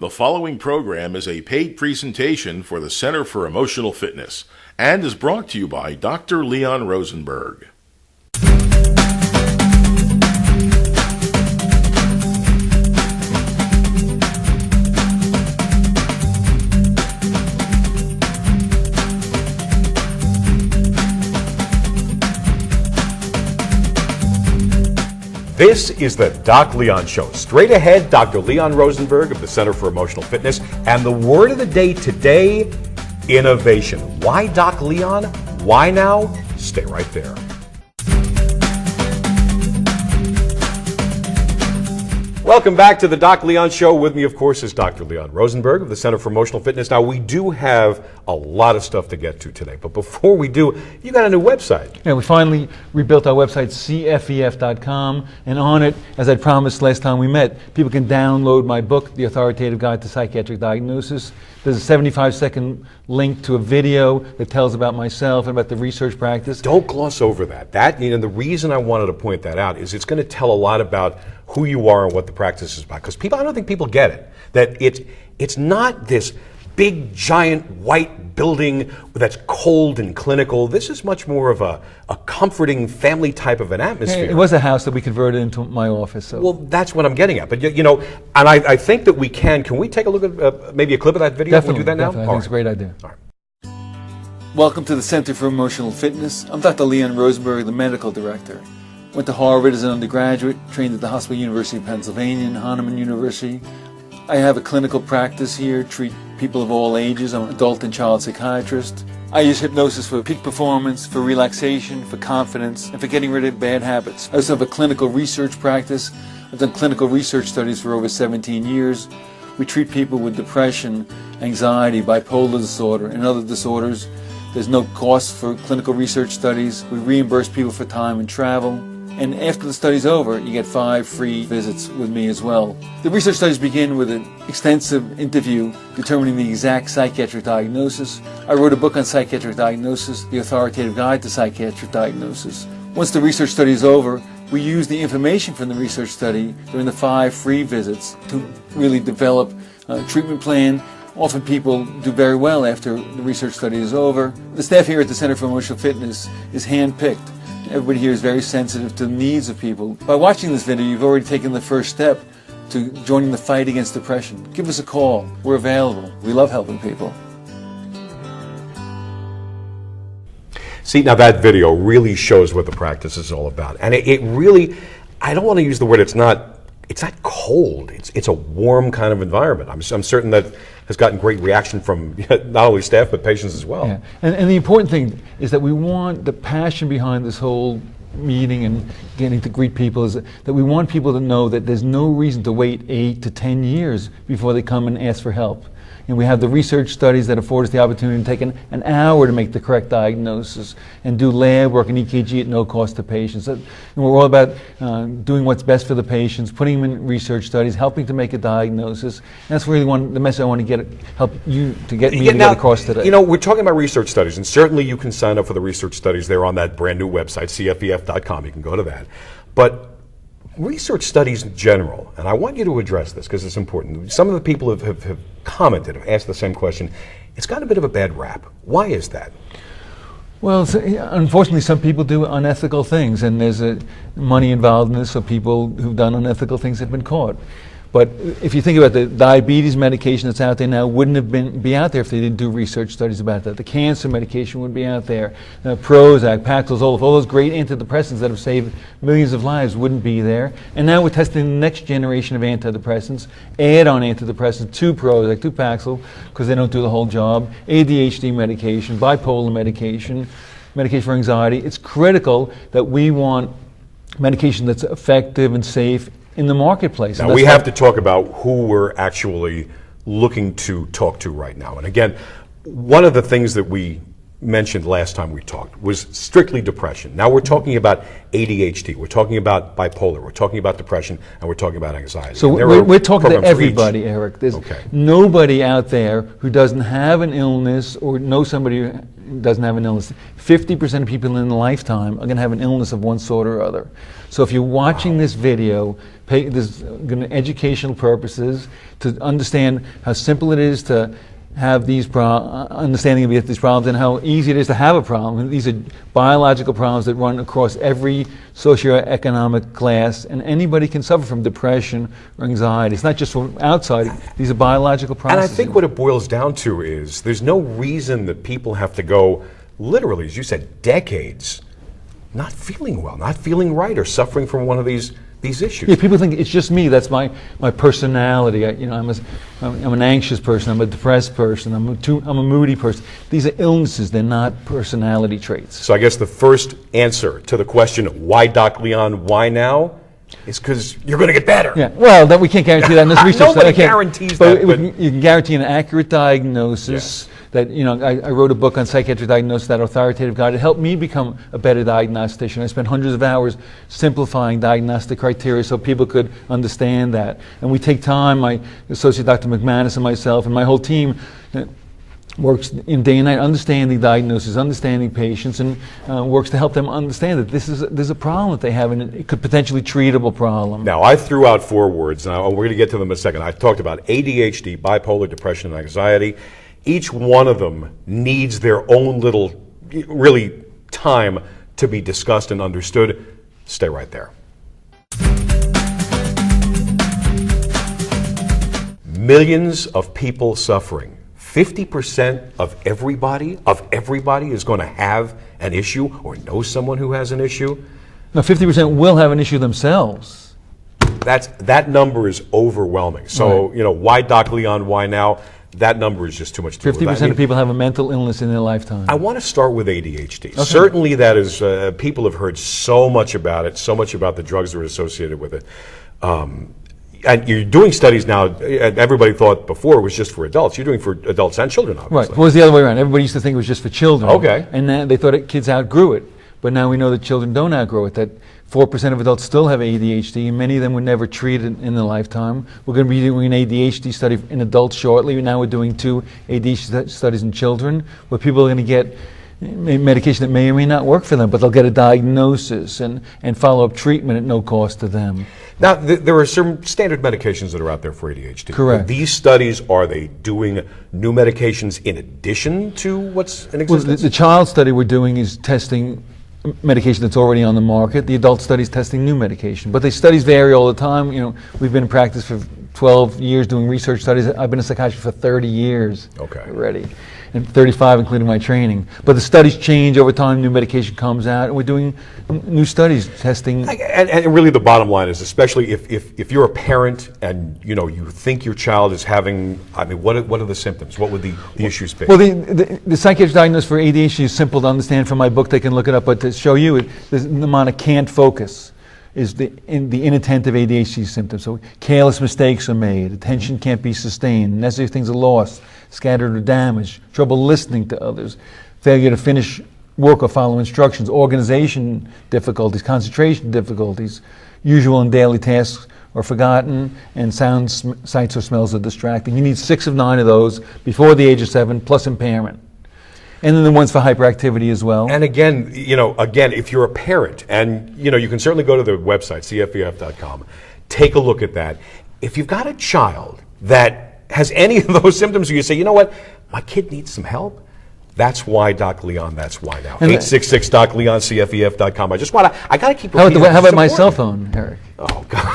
The following program is a paid presentation for the Center for Emotional Fitness and is brought to you by Dr. Leon Rosenberg. This is the Doc Leon Show. Straight ahead, Dr. Leon Rosenberg of the Center for Emotional Fitness. And the word of the day today, innovation. Why Doc Leon? Why now? Stay right there. Welcome back to the Doc Leon Show. With me, of course, is Dr. Leon Rosenberg of the Center for Emotional Fitness. Now, we do have a lot of stuff to get to today, but before we do, you got a new website. Yeah, we finally rebuilt our website, cfef.com, and on it, as I promised last time we met, people can download my book, The Authoritative Guide to Psychiatric Diagnosis. There's a 75-second link to a video that tells about myself and about the research practice. Don't gloss over that. The reason I wanted to point that out is it's going to tell a lot about who you are and what the practice is about. Because I don't think people get it. That it's not this big, giant, white building that's cold and clinical. This is much more of a comforting family type of an atmosphere. It was a house that we converted into my office. So. Well, that's what I'm getting at. But, and I think that we can we take a look at maybe a clip of that video? Definitely. Can we do that now? Definitely. I think it's a great idea. All right. Welcome to the Center for Emotional Fitness. I'm Dr. Leon Rosenberg, the medical director. Went to Harvard as an undergraduate, trained at the Hospital University of Pennsylvania and Hahnemann University. I have a clinical practice here, treat people of all ages. I'm an adult and child psychiatrist. I use hypnosis for peak performance, for relaxation, for confidence, and for getting rid of bad habits. I also have a clinical research practice. I've done clinical research studies for over 17 years. We treat people with depression, anxiety, bipolar disorder, and other disorders. There's no cost for clinical research studies. We reimburse people for time and travel. And after the study's over, you get 5 free visits with me as well. The research studies begin with an extensive interview determining the exact psychiatric diagnosis. I wrote a book on psychiatric diagnosis, The Authoritative Guide to Psychiatric Diagnosis. Once the research study is over, we use the information from the research study during the 5 free visits to really develop a treatment plan. Often people do very well after the research study is over. The staff here at the Center for Emotional Fitness is hand-picked. Everybody here is very sensitive to the needs of people. By watching this video, you've already taken the first step to joining the fight against depression. Give us a call. We're available. We love helping people. See, now that video really shows what the practice is all about. And it really, I don't want to use the word, it's not cold. It's a warm kind of environment. I'm certain that has gotten great reaction from not only staff but patients as well. Yeah. And the important thing is that we want the passion behind this whole meeting and getting to greet people is that we want people to know that there's no reason to wait 8 to 10 years before they come and ask for help. And we have the research studies that afford us the opportunity to take an hour to make the correct diagnosis and do lab work and EKG at no cost to patients. And we're all about doing what's best for the patients, putting them in research studies, helping to make a diagnosis. And that's really the message I want to help you to get me to get across today. We're talking about research studies, and certainly you can sign up for the research studies. They're on that brand new website, cfef.com. You can go to that. But research studies in general, and I want you to address this because it's important. Some of the people have commented, have asked the same question. It's got a bit of a bad rap. Why is that? Well, unfortunately, some people do unethical things, and there's money involved in this, so people who've done unethical things have been caught. But if you think about the diabetes medication that's out there now, wouldn't have be out there if they didn't do research studies about that. The cancer medication would be out there. Prozac, Paxil, Zoloft, all those great antidepressants that have saved millions of lives wouldn't be there. And now we're testing the next generation of antidepressants, add-on antidepressants to Prozac, to Paxil, because they don't do the whole job. ADHD medication, bipolar medication for anxiety. It's critical that we want medication that's effective and safe in the marketplace. Now we have to talk about who we're actually looking to talk to right now. And again, one of the things that we mentioned last time we talked was strictly depression. Now we're talking about ADHD, we're talking about bipolar, we're talking about depression, and we're talking about anxiety. So we're talking to everybody, Eric. There's nobody out there who doesn't have an illness or know somebody who doesn't have an illness. 50% of people in a lifetime are going to have an illness of one sort or other. So if you're watching this video, There's going to educational purposes to understand how simple it is to have these understanding of these problems and how easy it is to have a problem. These are biological problems that run across every socioeconomic class, and anybody can suffer from depression or anxiety. It's not just from outside, these are biological processes. And I think what it boils down to is there's no reason that people have to go, literally, as you said, decades not feeling well, not feeling right, or suffering from one of these issues. Yeah, people think it's just me. That's my personality. I'm an anxious person. I'm a depressed person. I'm a moody person. These are illnesses. They're not personality traits. So I guess the first answer to the question, why Doc Leon, why now, is because you're going to get better. Yeah. Well, that we can't guarantee that in this research. Nobody guarantees that. But you can guarantee an accurate diagnosis. Yeah. That I wrote a book on psychiatric diagnosis, that authoritative guide. It helped me become a better diagnostician. I spent hundreds of hours simplifying diagnostic criteria so people could understand that. And we take time. My associate Dr. McManus and myself and my whole team works in day and night understanding diagnoses, understanding patients, and works to help them understand that there's a problem that they have, and it could potentially treatable problem. Now, I threw out 4 words, and we're going to get to them in a second. I talked about ADHD, bipolar, depression, and anxiety. Each one of them needs their own little, really, time to be discussed and understood. Stay right there. Millions of people suffering. 50% of everybody is going to have an issue or know someone who has an issue. Now, 50% will have an issue themselves. That number is overwhelming. So, right. Why Doc Leon, why now? That number is just too much to 50% of people have a mental illness in their lifetime. I want to start with ADHD. Okay. Certainly that is, people have heard so much about it, so much about the drugs that are associated with it. And you're doing studies now, everybody thought before it was just for adults. You're doing for adults and children, obviously. Right. Well, it was the other way around. Everybody used to think it was just for children. Okay. And then they thought kids outgrew it. But now we know that children don't outgrow it, that 4% of adults still have ADHD, and many of them were never treated in their lifetime. We're going to be doing an ADHD study in adults shortly. Now we're doing 2 ADHD studies in children, where people are going to get medication that may or may not work for them, but they'll get a diagnosis and follow-up treatment at no cost to them. Now, there are some standard medications that are out there for ADHD. Correct. These studies, are they doing new medications in addition to what's in existence? Well, the child study we're doing is testing medication that's already on the market. The adult study is testing new medication. But the studies vary all the time. We've been in practice for 12 years doing research studies. I've been a psychiatrist for 30 years already, and 35 including my training. But the studies change over time. New medication comes out, and we're doing new studies testing. And really the bottom line is, especially if you're a parent and you think your child is having, what are the symptoms? What would the issues be? Well, the psychiatric diagnosis for ADHD is simple to understand from my book. They can look it up, but to show you, the mnemonic can't focus is the inattentive ADHD symptoms. So careless mistakes are made, attention can't be sustained, necessary things are lost, scattered or damaged, trouble listening to others, failure to finish work or follow instructions, organization difficulties, concentration difficulties, usual and daily tasks are forgotten, and sounds, sights, or smells are distracting. You need 6 of 9 of those before the age of 7, plus impairment. And then the ones for hyperactivity as well. And again, if you're a parent, and you can certainly go to the website, cfef.com, take a look at that. If you've got a child that has any of those symptoms, you say, you know what, my kid needs some help, that's why Doc Leon, that's why now. 866-DOC-LEON, cfef.com. I got to keep repeating. How about my cell phone, Eric? Oh, God.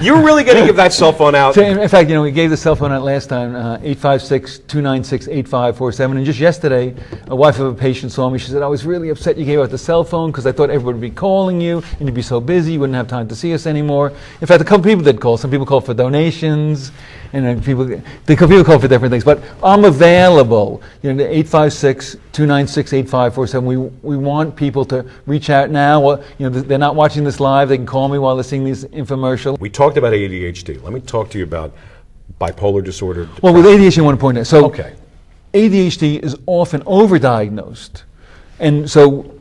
You're really going to give that cell phone out? So in fact, we gave the cell phone out last time, 856-296-8547. And just yesterday, a wife of a patient saw me. She said, I was really upset you gave out the cell phone because I thought everybody would be calling you and you'd be so busy you wouldn't have time to see us anymore. In fact, a couple people did call. Some people called for donations, and people call for different things. But I'm available. 856-296-8547. We want people to reach out now. They're not watching this live. They can call me while they're seeing these infomercials. We talked about ADHD. Let me talk to you about bipolar disorder. Depression. Well, with ADHD, I want to point out. So, ADHD is often overdiagnosed, and so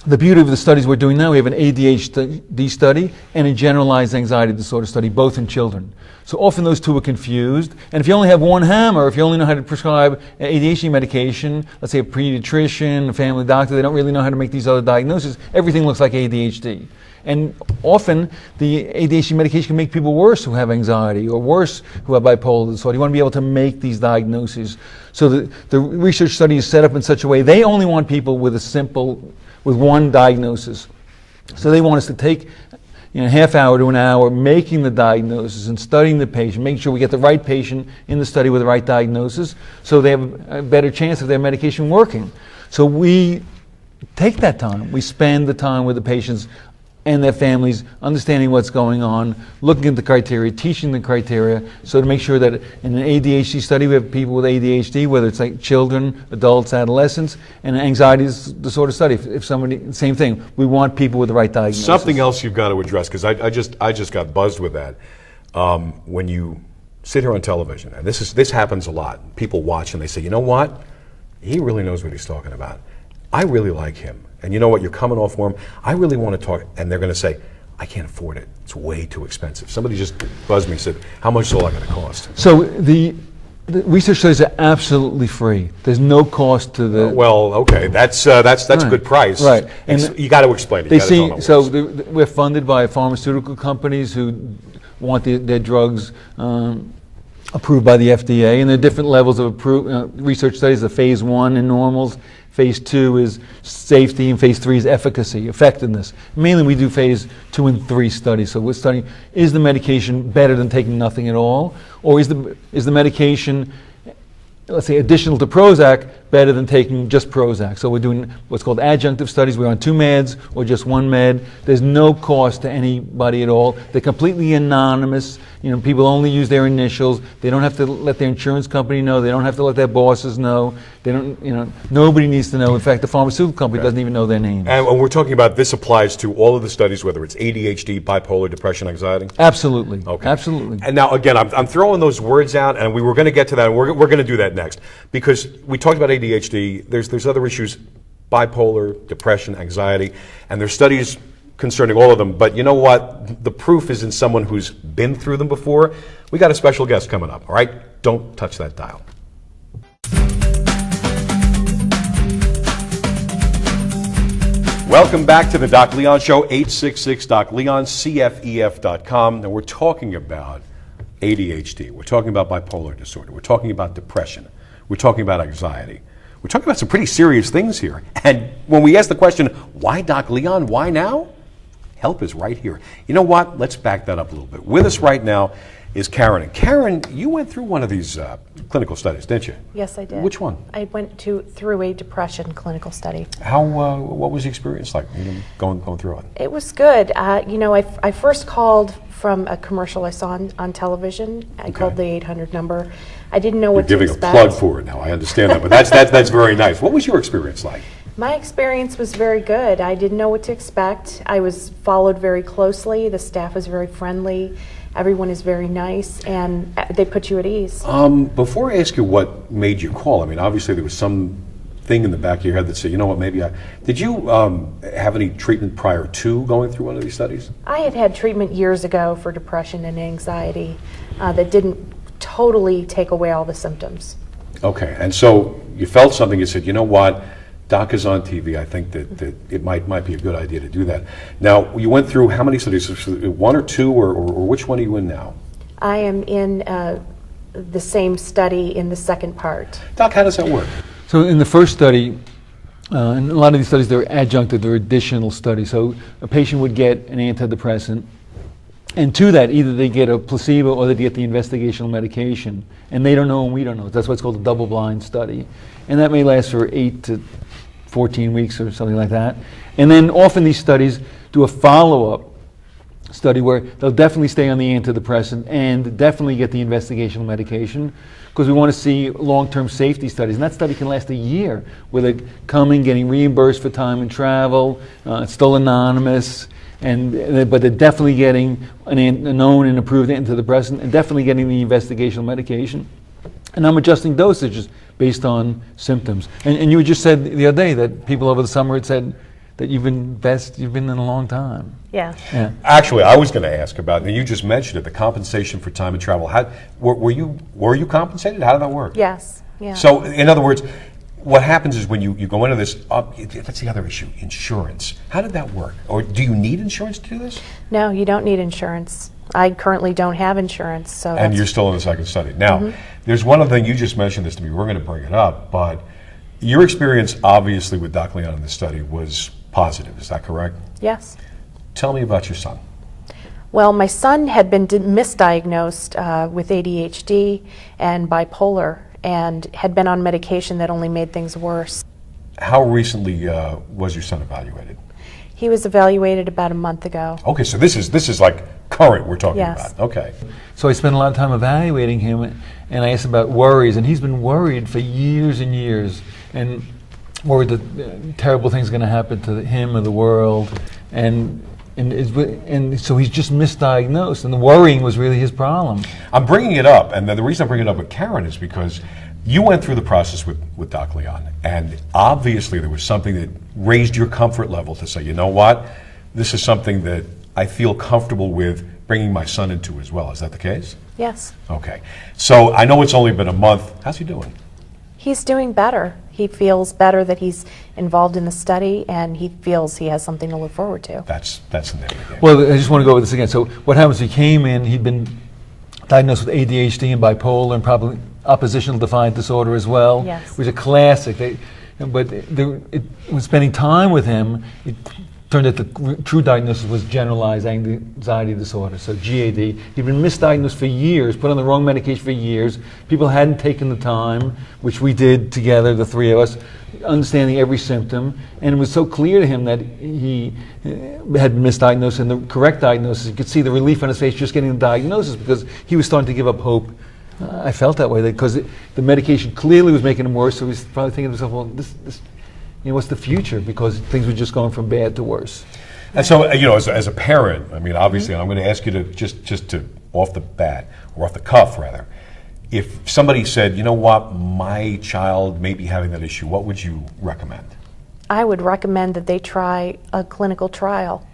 the beauty of the studies we're doing now, we have an ADHD study and a generalized anxiety disorder study, both in children. So often those two are confused, and if you only have one hammer, if you only know how to prescribe ADHD medication, let's say a pediatrician, a family doctor, they don't really know how to make these other diagnoses, everything looks like ADHD. And often the ADHD medication can make people worse who have anxiety or worse who have bipolar disorder. You want to be able to make these diagnoses. So the research study is set up in such a way they only want people with one diagnosis. So they want us to take half hour to an hour making the diagnosis and studying the patient, making sure we get the right patient in the study with the right diagnosis so they have a better chance of their medication working. So we take that time. We spend the time with the patients and their families, understanding what's going on, looking at the criteria, teaching the criteria, so to make sure that in an ADHD study we have people with ADHD, whether it's like children, adults, adolescents, and an anxiety disorder study. If somebody, same thing, we want people with the right diagnosis. Something else you've got to address, because I just got buzzed with that. When you sit here on television, and this happens a lot, people watch and they say, you know what? He really knows what he's talking about. I really like him. And you know what, you're coming off for him. I really want to talk. And they're going to say, I can't afford it. It's way too expensive. Somebody just buzzed me and said, how much is all that going to cost? So the research studies are absolutely free. There's no cost to the... well, okay, that's right. A good price. Right. And you got to explain it. We're funded by pharmaceutical companies who want their drugs approved by the FDA, and there are different levels of research studies. The phase 1 in normals, phase 2 is safety, and phase 3 is efficacy, effectiveness. Mainly we do phase 2 and 3 studies. So we're studying, is the medication better than taking nothing at all? Or is the medication, let's say, additional to Prozac, better than taking just Prozac? So we're doing what's called adjunctive studies. We're on 2 meds or just 1 med. There's no cost to anybody at all. They're completely anonymous. People only use their initials. They don't have to let their insurance company know. They don't have to let their bosses know. They don't. Nobody needs to know. In fact, the pharmaceutical company doesn't even know their names. And when we're talking about this applies to all of the studies, whether it's ADHD, bipolar, depression, anxiety? Absolutely. Okay. Absolutely. And now, again, I'm throwing those words out, and we were going to get to that, and we're going to do that next. Because we talked about ADHD, there's other issues, bipolar, depression, anxiety, and there's studies concerning all of them. But you know what? The proof is in someone who's been through them before. We got a special guest coming up, all right? Don't touch that dial. Welcome back to the Doc Leon Show, 866-DOC-LEON, CFEF.com. And we're talking about ADHD. We're talking about bipolar disorder. We're talking about depression. We're talking about anxiety. We're talking about some pretty serious things here. And when we ask the question, why Doc Leon? Why now? Help is right here. You know what? Let's back that up a little bit. With us right now is Karen. And Karen, you went through one of these clinical studies, didn't you? Yes, I did. Which one? I went through a depression clinical study. What was the experience like going through it? It was good. I first called from a commercial I saw on television. I called the 800 number. I didn't know what to expect. You're giving a plug for it now. I understand that, but that's very nice. What was your experience like? My experience was very good. I didn't know what to expect. I was followed very closely. The staff was very friendly. Everyone is very nice, and they put you at ease. Before I ask you what made you call, I mean, obviously there was some thing in the back of your head that said, you know what, did you have any treatment prior to going through one of these studies? I had treatment years ago for depression and anxiety that didn't totally take away all the symptoms. Okay, and so you felt something, you said, you know what, Doc is on TV, I think that it might be a good idea to do that. Now, you went through how many studies, 1 or 2, or which one are you in now? I am in the same study in the second part. Doc, how does that work? So in the first study, in a lot of these studies, they're adjunctive, they're additional studies. So a patient would get an antidepressant, and to that, either they get a placebo or they get the investigational medication. And they don't know and we don't know. That's what's called a double-blind study. And that may last for 8 to 14 weeks or something like that. And then often these studies do a follow-up study where they'll definitely stay on the antidepressant and definitely get the investigational medication, because we want to see long-term safety studies. And that study can last a year, where they're coming, getting reimbursed for time and travel. It's still anonymous. But they're definitely getting a known and approved antidepressant and definitely getting the investigational medication. And I'm adjusting dosages based on symptoms. And you just said the other day that people over the summer had said that you've been best you've been in a long time. Yeah. Actually, I was going to ask about, and you just mentioned it, the compensation for time and travel. Were you compensated? How did that work? Yes. Yeah. So, in other words, what happens is when you go into this, that's the other issue, insurance. How did that work? Or do you need insurance to do this? No, you don't need insurance. I currently don't have insurance, so. And you're still in the second study. Now, there's one other thing, you just mentioned this to me, we're going to bring it up, but your experience obviously with Doc Leon in this study was positive, is that correct? Yes. Tell me about your son. Well, my son had been misdiagnosed with ADHD and bipolar, and had been on medication that only made things worse. How recently was your son evaluated? He was evaluated about a month ago. Okay, so this is like current we're talking Yes. about. Okay. So I spent a lot of time evaluating him, and I asked about worries, and he's been worried for years and years, and worried that terrible things are going to happen to him or the world, and so he's just misdiagnosed, and the worrying was really his problem. I'm bringing it up, and the reason I'm bringing it up with Karen is because you went through the process with Doc Leon, and obviously there was something that raised your comfort level to say, you know what, this is something that I feel comfortable with bringing my son into as well. Is that the case? Yes. Okay. So I know it's only been a month. How's he doing? He's doing better. He feels better that he's involved in the study, and he feels he has something to look forward to. That's the name of the game. Well, I just want to go over this again. So what happens, he came in, he'd been diagnosed with ADHD and bipolar and probably oppositional defiant disorder as well. Yes. Which is a classic. When spending time with him, it turned out the true diagnosis was generalized anxiety disorder, so GAD. He'd been misdiagnosed for years, put on the wrong medication for years. People hadn't taken the time, which we did together, the three of us, understanding every symptom, and it was so clear to him that he had been misdiagnosed, and the correct diagnosis, you could see the relief on his face just getting the diagnosis, because he was starting to give up hope. I felt that way, because the medication clearly was making him worse, so he was probably thinking to himself, well, this what's the future? Because things were just going from bad to worse. And so, as a parent, I mean, obviously, I'm going to ask you to just to off the bat, or off the cuff rather, if somebody said, you know what, my child may be having that issue, what would you recommend? I would recommend that they try a clinical trial.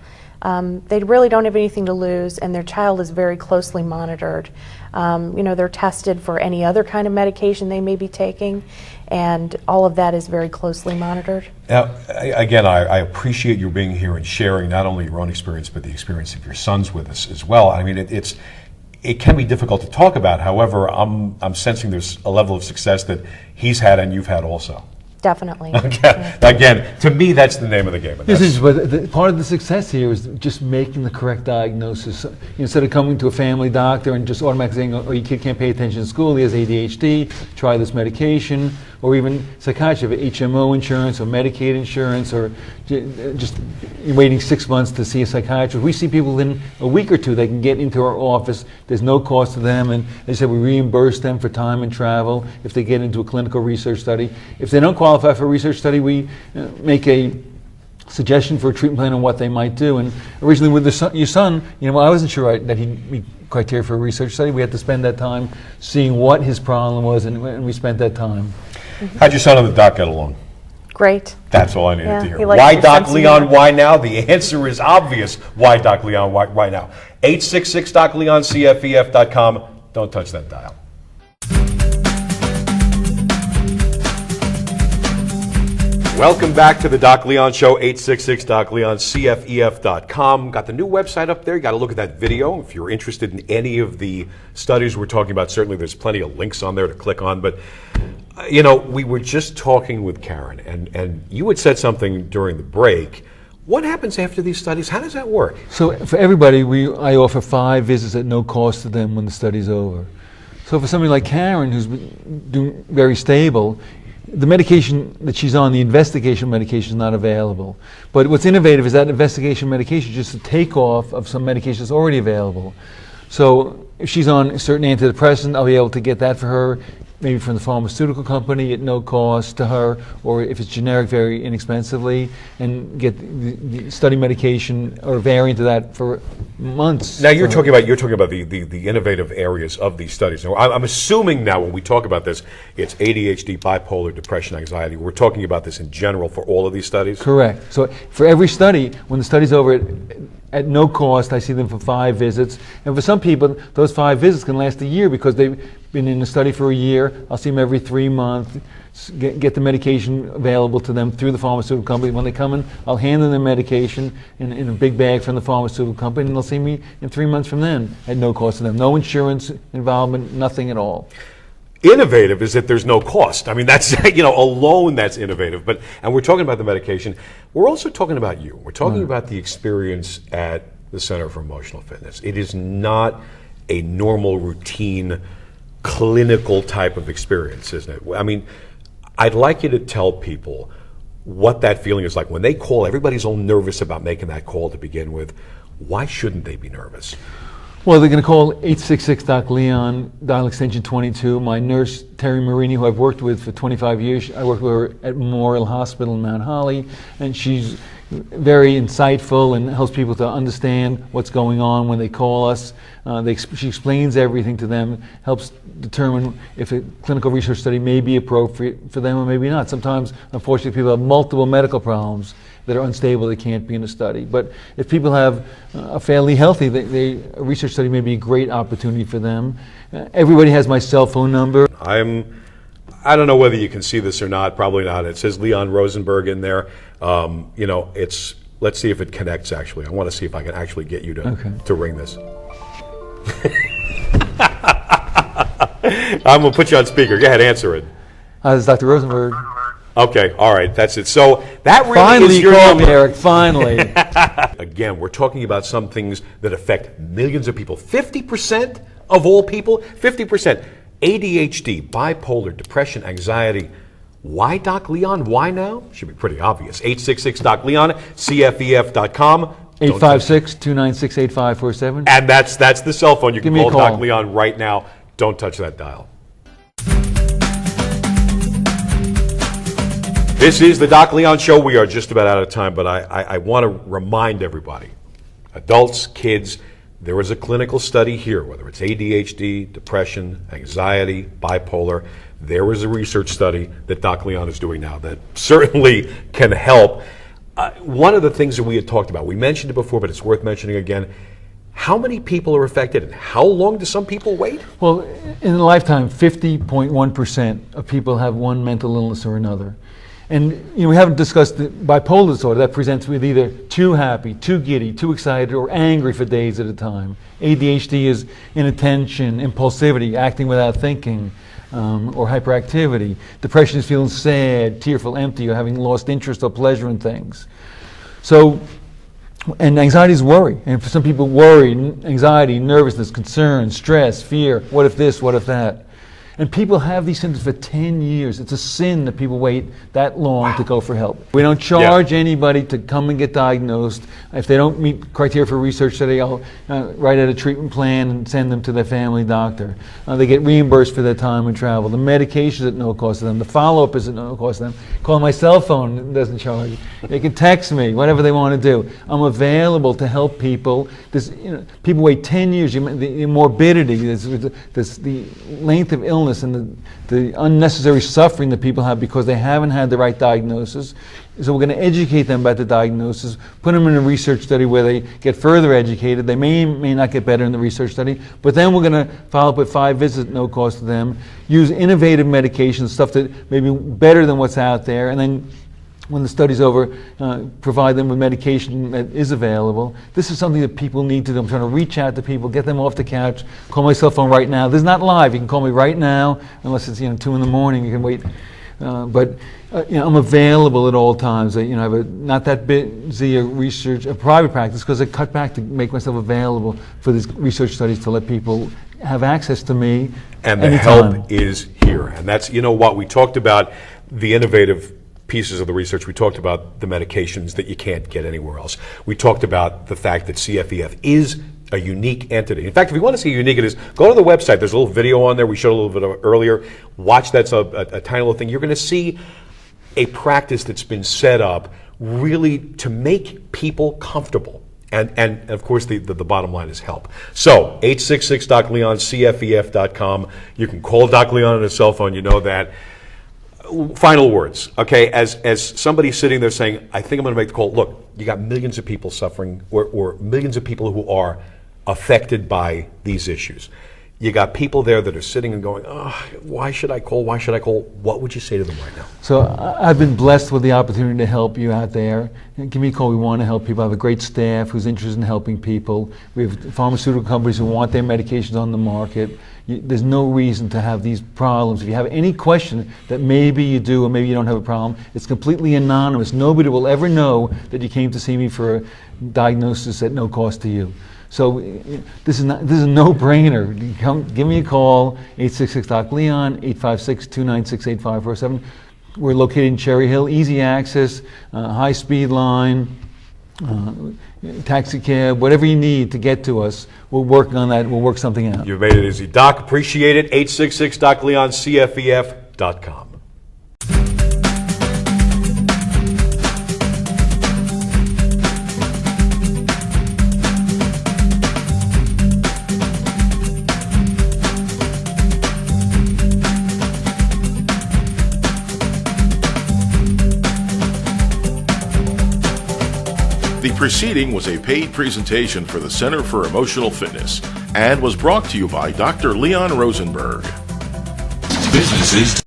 They really don't have anything to lose, and their child is very closely monitored. They're tested for any other kind of medication they may be taking, and all of that is very closely monitored. Now, again, I appreciate you being here and sharing not only your own experience, but the experience of your sons with us as well. I mean, it can be difficult to talk about. However, I'm sensing there's a level of success that he's had and you've had also. Definitely. Okay. Yeah. Again, to me, that's the name of the game. But part of the success here is just making the correct diagnosis. Instead of coming to a family doctor and just automatically saying, oh, your kid can't pay attention in school, he has ADHD, try this medication, or even psychiatry, HMO insurance or Medicaid insurance, or just waiting 6 months to see a psychiatrist. We see people in a week or two, they can get into our office, there's no cost to them, and they said we reimburse them for time and travel if they get into a clinical research study. If they don't qualify for a research study, we make a suggestion for a treatment plan on what they might do. And originally with your son, I wasn't sure that he'd meet criteria for a research study. We had to spend that time seeing what his problem was, and we spent that time. How'd your son and the doc get along? Great. That's all I needed Yeah, to hear. he likes Why your Doc sense of Leon? humor. Why now? The answer is obvious. Why Doc Leon? Why now? 866 Doc Leon, CFEF.com. Don't touch that dial. Welcome back to the Doc Leon Show, 866 Doc Leon, CFEF.com. Got the new website up there. You got to look at that video. If you're interested in any of the studies we're talking about, certainly there's plenty of links on there to click on. But, we were just talking with Karen, and you had said something during the break. What happens after these studies? How does that work? So for everybody, I offer 5 visits at no cost to them when the study's over. So for somebody like Karen, who's doing very stable, the medication that she's on, the investigation medication, is not available. But what's innovative is that investigation medication is just a takeoff of some medication that's already available. So if she's on a certain antidepressant, I'll be able to get that for her, maybe from the pharmaceutical company at no cost to her, or if it's generic, very inexpensively, and get the study medication or a variant of that for months. Now you're talking about the innovative areas of these studies. Now, I'm assuming now when we talk about this, it's ADHD, bipolar, depression, anxiety. We're talking about this in general for all of these studies. Correct. So for every study, when the study's over, at no cost. I see them for 5 visits. And for some people, those 5 visits can last a year because they've been in the study for a year. I'll see them every 3 months, get the medication available to them through the pharmaceutical company. When they come in, I'll hand them their medication in a big bag from the pharmaceutical company, and they'll see me in 3 months from then at no cost to them. No insurance involvement, nothing at all. Innovative is that there's no cost. I mean, that's, alone that's innovative. And we're talking about the medication. We're also talking about you. We're talking about the experience at the Center for Emotional Fitness. It is not a normal, routine, clinical type of experience, isn't it? I mean, I'd like you to tell people what that feeling is like. When they call, everybody's all nervous about making that call to begin with. Why shouldn't they be nervous? Well, they're going to call 866-DOC-LEON, dial extension 22. My nurse, Terry Marini, who I've worked with for 25 years, I worked with her at Memorial Hospital in Mount Holly, and she's very insightful and helps people to understand what's going on when they call us. She explains everything to them, helps determine if a clinical research study may be appropriate for them or maybe not. Sometimes, unfortunately, people have multiple medical problems that are unstable, they can't be in a study. But if people have a fairly healthy, a research study may be a great opportunity for them. Everybody has my cell phone number. I don't know whether you can see this or not, probably not. It says Leon Rosenberg in there. Let's see if it connects actually. I want to see if I can actually get you to ring this. I'm going to put you on speaker. Go ahead, answer it. This is Dr. Rosenberg. Okay, all right, that's it. So that really Finally, is your you called number. me, Eric, finally. Again, we're talking about some things that affect millions of people. 50% of all people, 50%. ADHD, bipolar, depression, anxiety. Why Doc Leon? Why now? Should be pretty obvious. 866-DOC-LEON, CFEF.com. 856-296-8547. And that's the cell phone. You can Give me call a call. Doc Leon right now. Don't touch that dial. This is the Doc Leon Show. We are just about out of time, but I want to remind everybody, adults, kids, there is a clinical study here, whether it's ADHD, depression, anxiety, bipolar. There is a research study that Doc Leon is doing now that certainly can help. One of the things that we had talked about, we mentioned it before, but it's worth mentioning again, how many people are affected and how long do some people wait? Well, in a lifetime, 50.1% of people have one mental illness or another. And we haven't discussed the bipolar disorder. That presents with either too happy, too giddy, too excited, or angry for days at a time. ADHD is inattention, impulsivity, acting without thinking, or hyperactivity. Depression is feeling sad, tearful, empty, or having lost interest or pleasure in things. So, and anxiety is worry. And for some people, worry, anxiety, nervousness, concern, stress, fear, what if this, what if that? And people have these symptoms for 10 years. It's a sin that people wait that long to go for help. We don't charge anybody to come and get diagnosed. If they don't meet criteria for a research study, I'll write out a treatment plan and send them to their family doctor. They get reimbursed for their time and travel. The medication is at no cost to them. The follow-up is at no cost to them. Call my cell phone, it doesn't charge. They can text me, whatever they want to do. I'm available to help people. People wait 10 years. The morbidity, the length of illness, and the unnecessary suffering that people have because they haven't had the right diagnosis. So we're going to educate them about the diagnosis, put them in a research study where they get further educated. They may not get better in the research study, but then we're going to follow up with 5 visits at no cost to them, use innovative medications, stuff that may be better than what's out there, and then when the study's over, provide them with medication that is available. This is something that people need to do. I'm trying to reach out to people, get them off the couch. Call my cell phone right now. This is not live. You can call me right now, unless it's 2 in the morning. You can wait. But I'm available at all times. I have a not that busy a private practice because I cut back to make myself available for these research studies to let people have access to me. And the help is here. And that's what we talked about, the innovative pieces of the research. We talked about the medications that you can't get anywhere else. We talked about the fact that CFEF is a unique entity. In fact, if you want to see how unique it is, go to the website. There's a little video on there we showed a little bit of earlier. Watch that's a tiny little thing. You're going to see a practice that's been set up really to make people comfortable. And of course, the bottom line is help. So, 866-DOC-LEON, CFEF.com. You can call Doc Leon on his cell phone. You know that. Final words, okay? As somebody sitting there saying, I think I'm going to make the call. Look, you got millions of people suffering, or millions of people who are affected by these issues. You got people there that are sitting and going, oh, why should I call? Why should I call? What would you say to them right now? So I've been blessed with the opportunity to help you out there. Give me a call. We want to help people. I have a great staff who's interested in helping people. We have pharmaceutical companies who want their medications on the market. There's no reason to have these problems. If you have any question that maybe you do or maybe you don't have a problem, it's completely anonymous. Nobody will ever know that you came to see me for a diagnosis at no cost to you. So this is a no-brainer. Give me a call, 866-DOC-LEON, 856-296-8547. We're located in Cherry Hill, easy access, high-speed line, taxi cab, whatever you need to get to us. We'll work on that. We'll work something out. You've made it easy. Doc, appreciate it. 866-DOC-LEON, CFEF.com. The preceding was a paid presentation for the Center for Emotional Fitness and was brought to you by Dr. Leon Rosenberg. Businesses